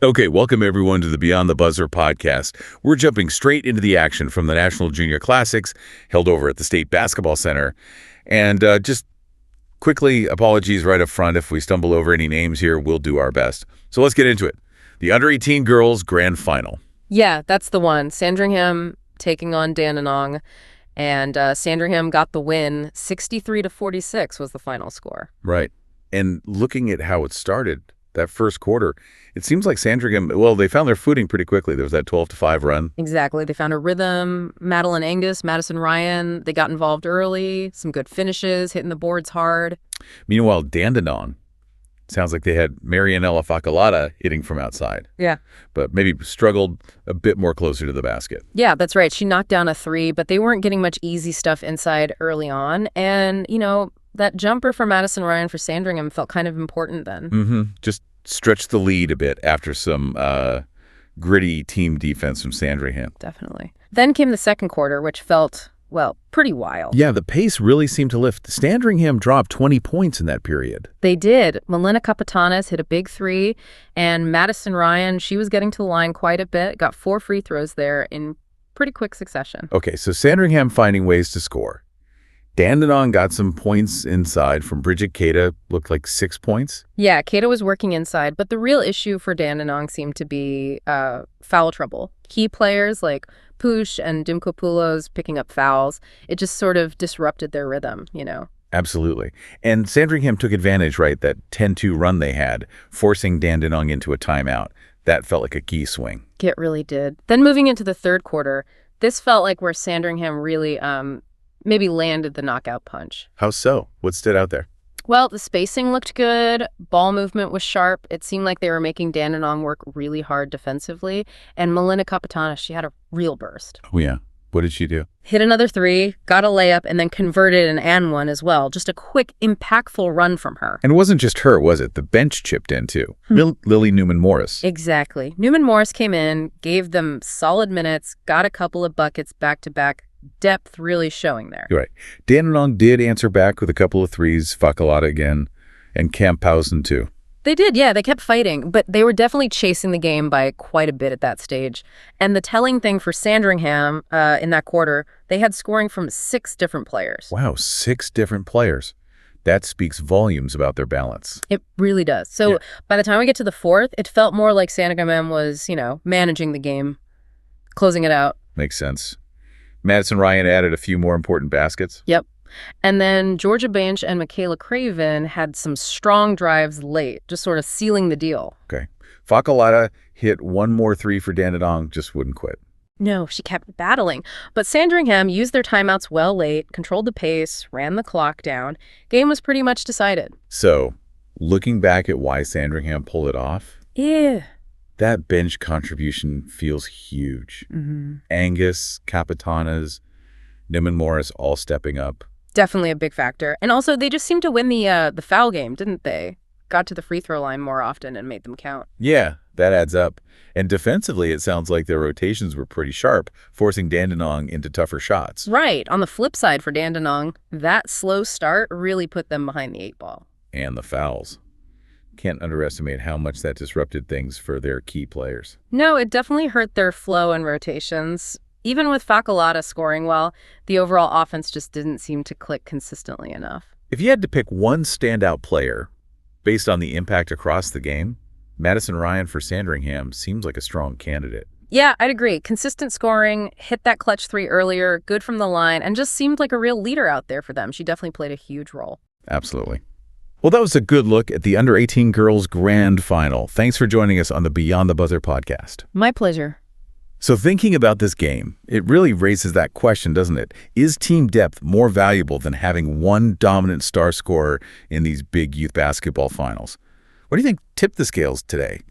Okay, welcome everyone to the Beyond the Buzzer podcast. We're jumping straight into the action from the National Junior Classics held over at the State Basketball Center. And just quickly, apologies right up front. If we stumble over any names here, we'll do our best. So let's get into it. The Under-18 Girls Grand Final. Yeah, that's the one. Sandringham taking on Dandenong. And Sandringham got the win. 63-46 was the final score. Right. And looking at how it started, that first quarter, it seems like Sandringham, well, they found their footing pretty quickly. There was that 12-5 run. Exactly. They found a rhythm. Madeline Angus, Madison Ryan, they got involved early. Some good finishes, hitting the boards hard. Meanwhile, Dandenong, sounds like they had Marianella Fakalata hitting from outside. Yeah. But maybe struggled a bit more closer to the basket. Yeah, that's right. She knocked down a three, but they weren't getting much easy stuff inside early on. And, that jumper for Madison Ryan for Sandringham felt kind of important then. Just stretched the lead a bit after some gritty team defense from Sandringham. Definitely. Then came the second quarter, which felt, well, pretty wild. Yeah, the pace really seemed to lift. Sandringham dropped 20 points in that period. They did. Kapetanas hit a big three, and Madison Ryan, she was getting to the line quite a bit, got 4 free throws there in pretty quick succession. Okay, so Sandringham finding ways to score. Dandenong got some points inside from Bridget Kata, looked like 6 points. Yeah, Kata was working inside, but the real issue for Dandenong seemed to be foul trouble. Key players like Push and Dimkopoulos picking up fouls. It just sort of disrupted their rhythm, Absolutely. And Sandringham took advantage, right, that 10-2 run they had, forcing Dandenong into a timeout. That felt like a key swing. It really did. Then moving into the third quarter, this felt like where Sandringham really maybe landed the knockout punch. How so? What stood out there? Well, the spacing looked good. Ball movement was sharp. It seemed like they were making Dandenong work really hard defensively. And Kapetanas, she had a real burst. Oh, yeah. What did she do? Hit another three, got a layup, and then converted an and one as well. Just a quick, impactful run from her. And it wasn't just her, was it? The bench chipped in, too. Lily Newman-Morris. Exactly. Newman-Morris came in, gave them solid minutes, got a couple of buckets back-to-back. Depth really showing there. You're right. Dandenong did answer back with a couple of threes, Fakalata again, and Camphausen too. They did, yeah. They kept fighting, but they were definitely chasing the game by quite a bit at that stage. And the telling thing for Sandringham in that quarter, they had scoring from 6 different players. Wow, 6 different players. That speaks volumes about their balance. It really does. So By the time we get to the fourth, it felt more like Sandringham was, managing the game, closing it out. Makes sense. Madison Ryan added a few more important baskets. Yep. And then Georgia Baensch and Michaela Craven had some strong drives late, just sort of sealing the deal. Okay. Fakalata hit one more three for Dandenong, just wouldn't quit. No, she kept battling. But Sandringham used their timeouts well late, controlled the pace, ran the clock down. Game was pretty much decided. So, looking back at why Sandringham pulled it off, that bench contribution feels huge. Angus, Kapetanas, Newman-Morris all stepping up. Definitely a big factor. And also, they just seemed to win the foul game, didn't they? Got to the free throw line more often and made them count. Yeah, that adds up. And defensively, it sounds like their rotations were pretty sharp, forcing Dandenong into tougher shots. Right. On the flip side for Dandenong, that slow start really put them behind the 8 ball. And the fouls. Can't underestimate how much that disrupted things for their key players. No, it definitely hurt their flow and rotations. Even with Fakalata scoring well, the overall offense just didn't seem to click consistently enough. If you had to pick one standout player based on the impact across the game, Madison Ryan for Sandringham seems like a strong candidate. Yeah, I'd agree. Consistent scoring, hit that clutch 3 earlier, good from the line, and just seemed like a real leader out there for them. She definitely played a huge role. Absolutely. Well, that was a good look at the Under-18 Girls Grand Final. Thanks for joining us on the Beyond the Buzzer podcast. My pleasure. So thinking about this game, it really raises that question, doesn't it? Is team depth more valuable than having one dominant star scorer in these big youth basketball finals? What do you think tipped the scales today?